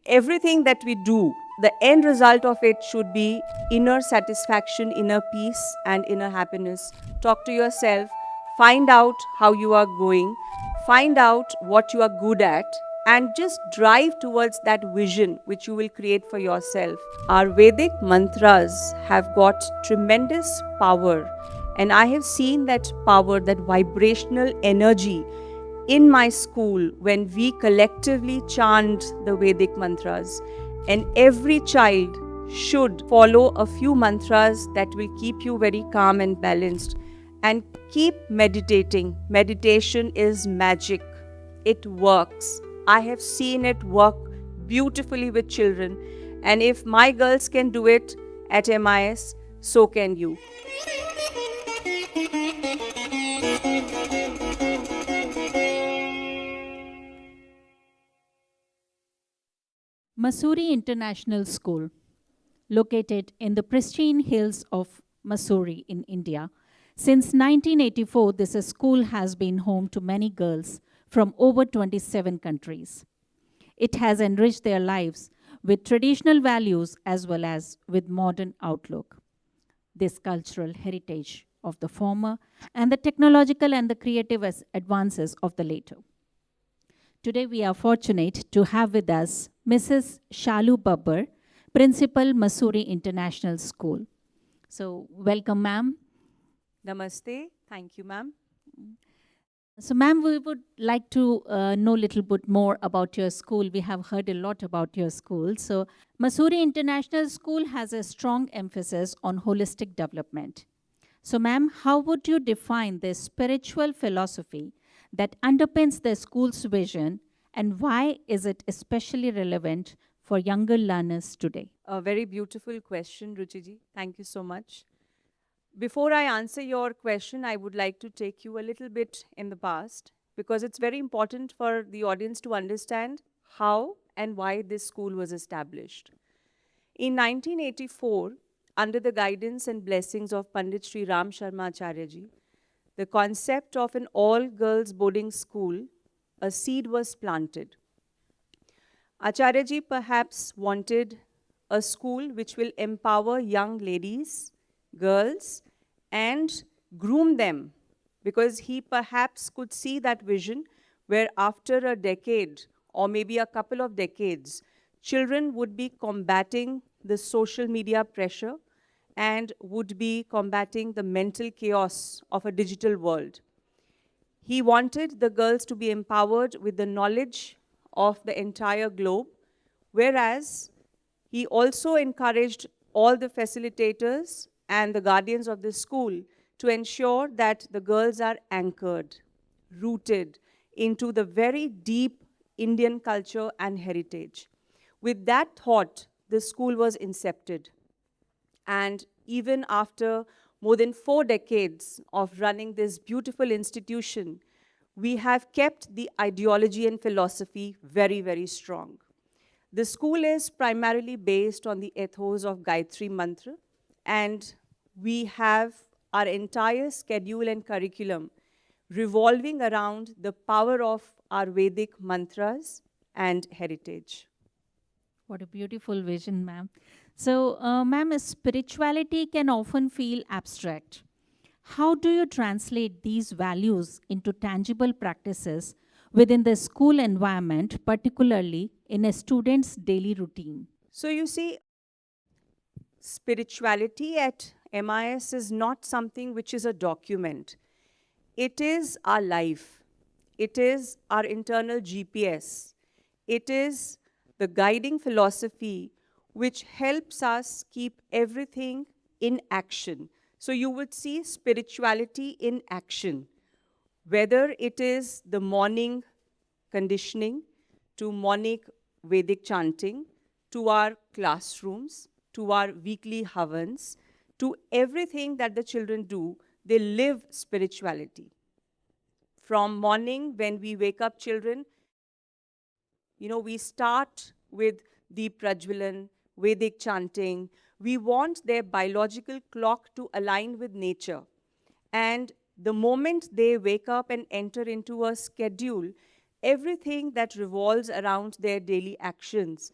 everything that we do, the end result of it should be inner satisfaction, inner peace, and inner happiness. Talk to yourself, find out how you are going, find out what you are good at, and just drive towards that vision which you will create for yourself. Our Vedic mantras have got tremendous power, and I have seen that power, that vibrational energy in my school when we collectively chant the Vedic mantras. And every child should follow a few mantras that will keep you very calm and balanced. And keep meditating. Meditation is magic, it works. I have seen it work beautifully with children. And if my girls can do it at MIS, so can you. Mussoorie International School, located in the pristine hills of Mussoorie in India. Since 1984, this school has been home to many girls from over 27 countries. It has enriched their lives with traditional values as well as with modern outlook. This cultural heritage of the former and the technological and the creative advances of the later. Today, we are fortunate to have with us Mrs. Shalu Babbar, Principal, Mussoorie International School. So, welcome, ma'am. Namaste. Thank you, ma'am. So, ma'am, we would like to know a little bit more about your school. We have heard a lot about your school. So, Mussoorie International School has a strong emphasis on holistic development. So, ma'am, how would you define the spiritual philosophy that underpins the school's vision, and why is it especially relevant for younger learners today? A very beautiful question, Ruchiji. Thank you so much. Before I answer your question, I would like to take you a little bit in the past because it's very important for the audience to understand how and why this school was established. In 1984, under the guidance and blessings of Pandit Sri Ram Sharma Acharya ji, the concept of an all-girls boarding school, a seed was planted. Acharya ji perhaps wanted a school which will empower young ladies, girls, and groom them, because he perhaps could see that vision where after a decade or maybe a couple of decades, children would be combating the social media pressure and would be combating the mental chaos of a digital world. He wanted the girls to be empowered with the knowledge of the entire globe, whereas he also encouraged all the facilitators and the guardians of the school to ensure that the girls are anchored, rooted into the very deep Indian culture and heritage. With that thought, the school was incepted. And even after more than 4 decades of running this beautiful institution, we have kept the ideology and philosophy very, very strong. The school is primarily based on the ethos of Gayatri Mantra, and we have our entire schedule and curriculum revolving around the power of our Vedic mantras and heritage. What a beautiful vision, ma'am. So, ma'am, spirituality can often feel abstract. How do you translate these values into tangible practices within the school environment, particularly in a student's daily routine? So you see, spirituality at MIS is not something which is a document. It is our life. It is our internal GPS. It is the guiding philosophy which helps us keep everything in action. So you would see spirituality in action, whether it is the morning conditioning to morning Vedic chanting, to our classrooms, to our weekly havans, to everything that the children do, they live spirituality. From morning, when we wake up children, we start with Deep Prajwalan, Vedic chanting. We want their biological clock to align with nature. And the moment they wake up and enter into a schedule, everything that revolves around their daily actions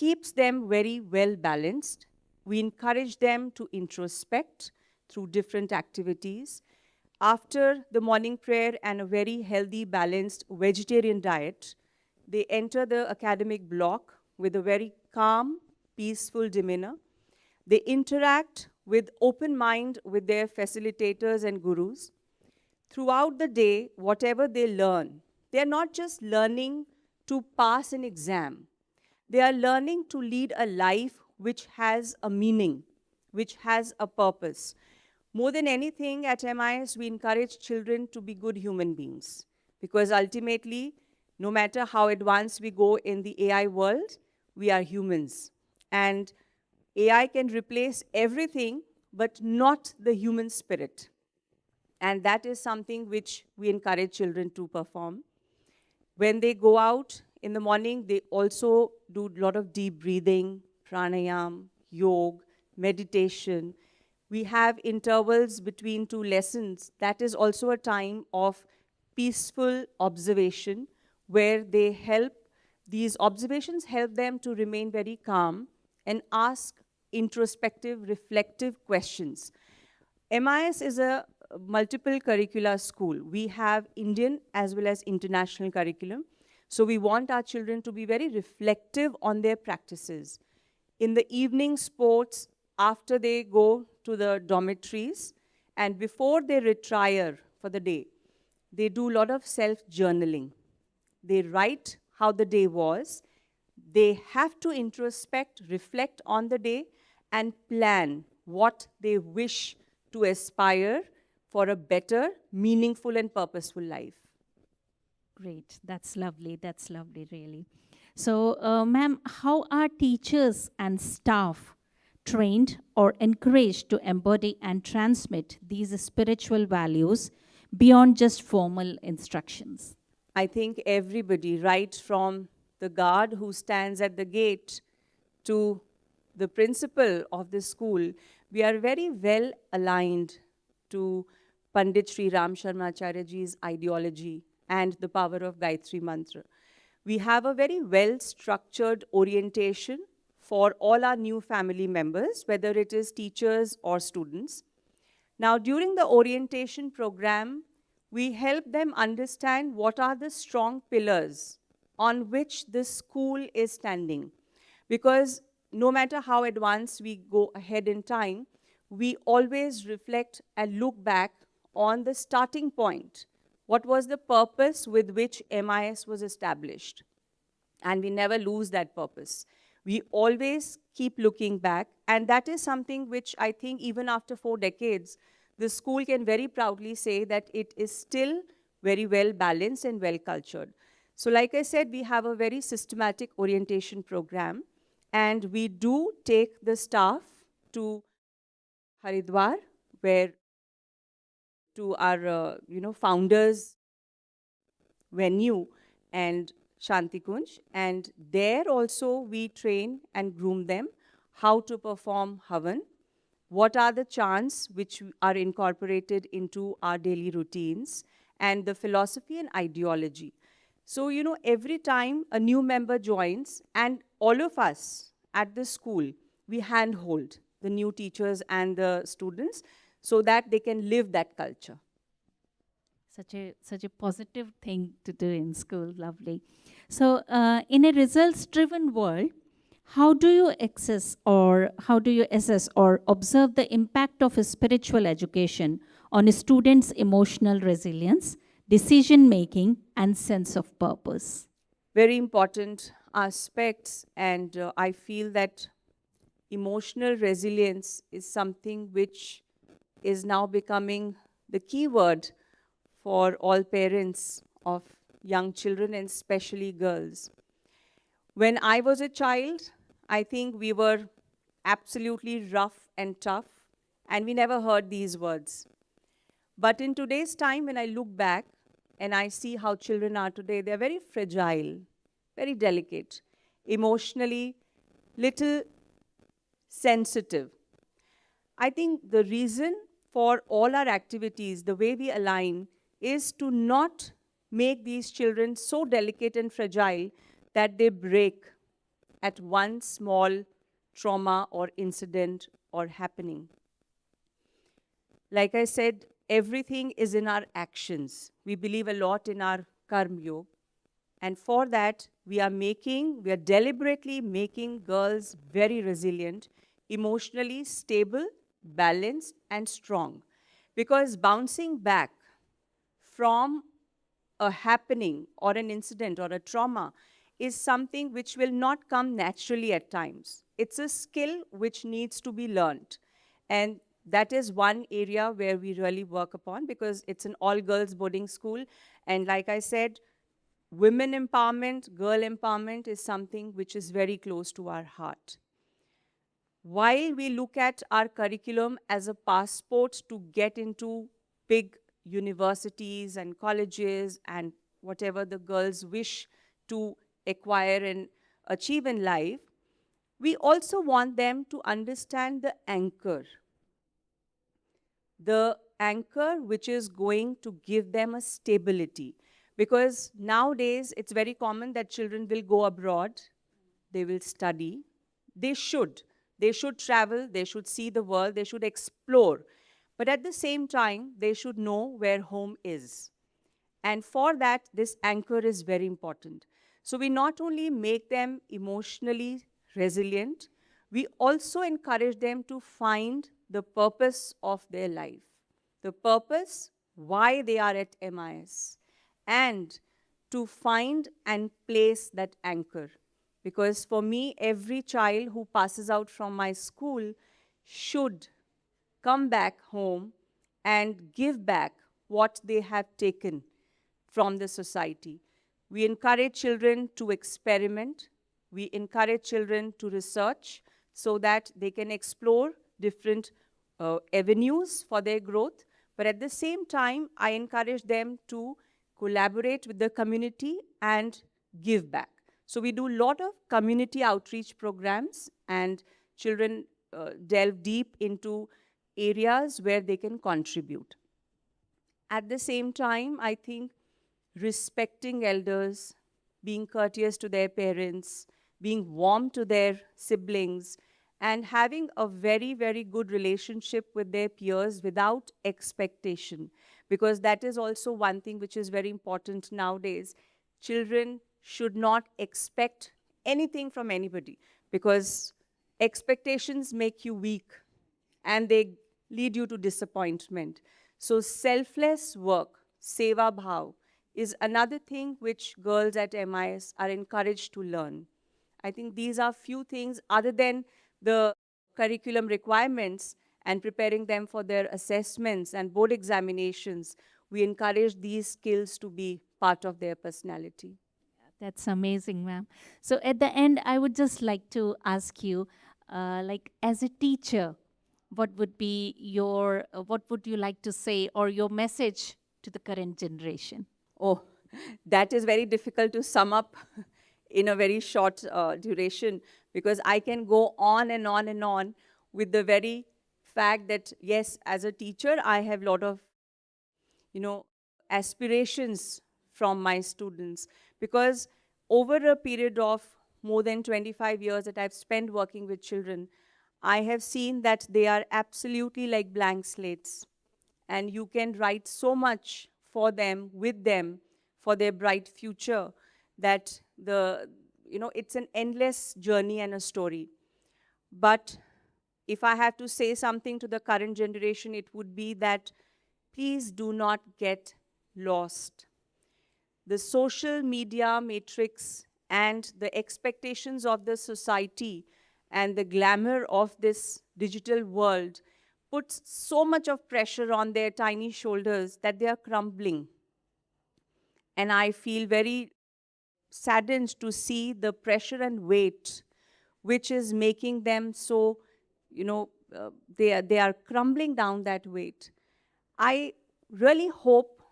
keeps them very well balanced. We encourage them to introspect through different activities. After the morning prayer and a very healthy, balanced vegetarian diet, they enter the academic block with a very calm, peaceful demeanor. They interact with open mind with their facilitators and gurus. Throughout the day, whatever they learn, they are not just learning to pass an exam. They are learning to lead a life which has a meaning, which has a purpose. More than anything, at MIS, we encourage children to be good human beings, because ultimately, no matter how advanced we go in the AI world, we are humans. And AI can replace everything, but not the human spirit. And that is something which we encourage children to perform. When they go out in the morning, they also do a lot of deep breathing, pranayam, yoga, meditation. We have intervals between two lessons. That is also a time of peaceful observation where these observations help them to remain very calm and ask introspective, reflective questions. MIS is a multiple curricula school. We have Indian as well as international curriculum. So we want our children to be very reflective on their practices. In the evening sports, after they go to the dormitories, and before they retire for the day, they do a lot of self-journaling. They write how the day was. They have to introspect, reflect on the day, and plan what they wish to aspire for a better, meaningful, and purposeful life. Great. That's lovely. That's lovely, really. So, ma'am, how are teachers and staff trained or encouraged to embody and transmit these spiritual values beyond just formal instructions? I think everybody, right from the guard who stands at the gate to the principal of the school, we are very well aligned to Pandit Sri Ram Sharma Acharya ji's ideology and the power of Gayatri Mantra. We have a very well-structured orientation for all our new family members, whether it is teachers or students. Now, during the orientation program, we help them understand what are the strong pillars on which this school is standing. Because no matter how advanced we go ahead in time, we always reflect and look back on the starting point. What was the purpose with which MIS was established? And we never lose that purpose. We always keep looking back, and that is something which I think even after 4 decades, the school can very proudly say that it is still very well balanced and well cultured. So like I said, we have a very systematic orientation program, and we do take the staff to Haridwar, where to our founders venue and Shanti Kunj, and there also we train and groom them how to perform Havan, what are the chants which are incorporated into our daily routines, and the philosophy and ideology. So, every time a new member joins, and all of us at the school, we handhold the new teachers and the students so that they can live that culture. Such a positive thing to do in school. Lovely. So, in a results-driven world, how do you assess or observe the impact of a spiritual education on a student's emotional resilience, decision-making, and sense of purpose? Very important aspects, and I feel that emotional resilience is something which is now becoming the key word for all parents of young children, and especially girls. When I was a child, I think we were absolutely rough and tough, and we never heard these words. But in today's time, when I look back and I see how children are today, they're very fragile, very delicate, emotionally, little sensitive. I think the reason for all our activities, the way we align, is to not make these children so delicate and fragile that they break at one small trauma or incident or happening. Like I said, everything is in our actions. We believe a lot in our karma yoga. And for that, we are deliberately making girls very resilient, emotionally stable, balanced, and strong. Because bouncing back from a happening or an incident or a trauma is something which will not come naturally at times. It's a skill which needs to be learned. And that is one area where we really work upon because it's an all-girls boarding school. And like I said, women empowerment, girl empowerment is something which is very close to our heart. While we look at our curriculum as a passport to get into big universities and colleges and whatever the girls wish to acquire and achieve in life, we also want them to understand the anchor which is going to give them a stability. Because nowadays, it's very common that children will go abroad, they will study, they should. They should travel, they should see the world, they should explore. But at the same time, they should know where home is. And for that, this anchor is very important. So we not only make them emotionally resilient, we also encourage them to find the purpose of their life, the purpose why they are at MIS, and to find and place that anchor. Because for me, every child who passes out from my school should come back home and give back what they have taken from the society. We encourage children to experiment. We encourage children to research so that they can explore different avenues for their growth. But at the same time, I encourage them to collaborate with the community and give back. So we do a lot of community outreach programs, and children delve deep into areas where they can contribute. At the same time, I think respecting elders, being courteous to their parents, being warm to their siblings, and having a very, very good relationship with their peers without expectation. Because that is also one thing which is very important nowadays. Children should not expect anything from anybody because expectations make you weak and they lead you to disappointment. So selfless work, seva bhav, is another thing which girls at MIS are encouraged to learn. I think these are few things other than the curriculum requirements and preparing them for their assessments and board examinations. We encourage these skills to be part of their personality. That's amazing, ma'am. So at the end, I would just like to ask you, like as a teacher, what would be your, what would you like to say or your message to the current generation? Oh, that is very difficult to sum up in a very short duration because I can go on and on and on with the very fact that, yes, as a teacher, I have a lot of, aspirations from my students because over a period of more than 25 years that I've spent working with children, I have seen that they are absolutely like blank slates. And you can write so much for them, with them, for their bright future, that it's an endless journey and a story. But if I have to say something to the current generation, it would be that please do not get lost. The social media matrix and the expectations of the society and the glamour of this digital world puts so much of pressure on their tiny shoulders that they are crumbling. And I feel very saddened to see the pressure and weight which is making them so, they are crumbling down that weight. I really hope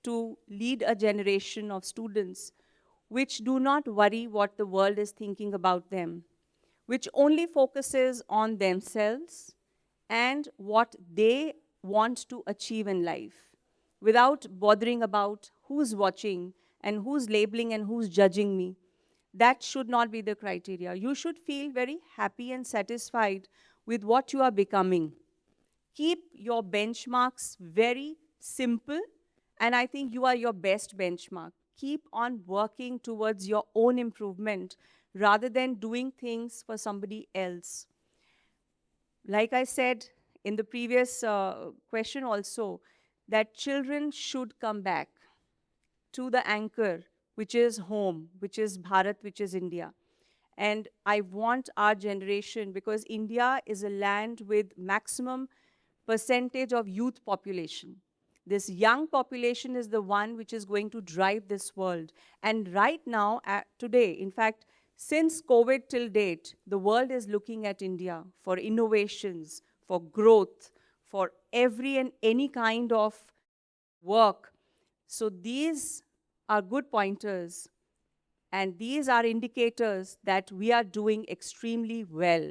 to lead a generation of students which do not worry what the world is thinking about them, which only focuses on themselves and what they want to achieve in life without bothering about who's watching and who's labeling and who's judging me. That should not be the criteria. You should feel very happy and satisfied with what you are becoming. Keep your benchmarks very simple, and I think you are your best benchmark. Keep on working towards your own improvement rather than doing things for somebody else. Like I said in the previous question also, that children should come back to the anchor, which is home, which is Bharat, which is India. And I want our generation, because India is a land with maximum percentage of youth population. This young population is the one which is going to drive this world. And right now, today, in fact, since COVID till date, the world is looking at India for innovations, for growth, for every and any kind of work. So these are good pointers, and these are indicators that we are doing extremely well.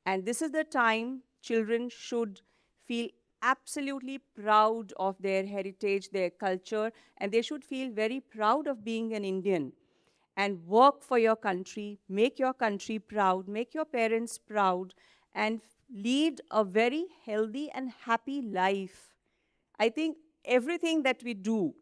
And this is the time children should feel absolutely proud of their heritage, their culture, and they should feel very proud of being an Indian. And work for your country, make your country proud, make your parents proud, and lead a very healthy and happy life. I think everything that we do,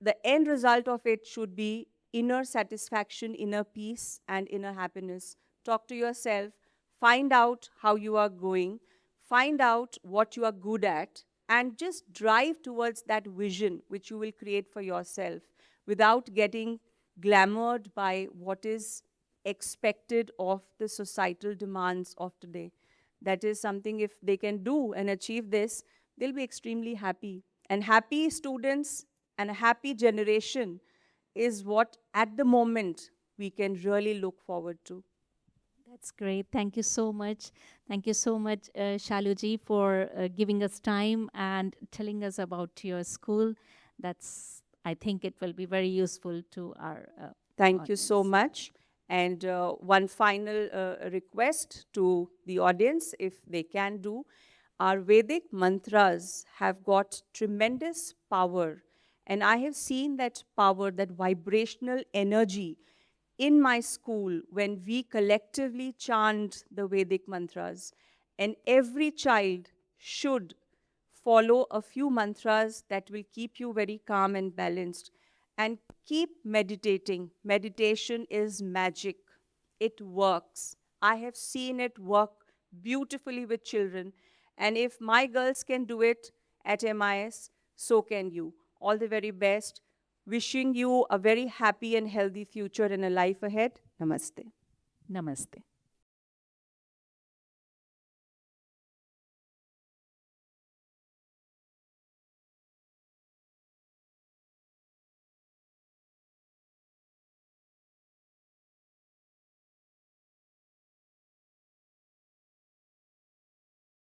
the end result of it should be inner satisfaction, inner peace, and inner happiness. Talk to yourself, find out how you are going, find out what you are good at, and just drive towards that vision which you will create for yourself without getting glamoured by what is expected of the societal demands of today. That is something, if they can do and achieve this, they'll be extremely happy. And happy students and a happy generation is what, at the moment, we can really look forward to. That's great. Thank you so much. Thank you so much, Shaluji, for giving us time and telling us about your school. I think it will be very useful to our Thank you so audience. much. And one final request to the audience, if they can do. Our Vedic mantras have got tremendous power. And I have seen that power, that vibrational energy in my school when we collectively chant the Vedic mantras. And every child should follow a few mantras that will keep you very calm and balanced. And keep meditating. Meditation is magic. It works. I have seen it work beautifully with children. And if my girls can do it at MIS, so can you. All the very best. Wishing you a very happy and healthy future and a life ahead. Namaste. Namaste.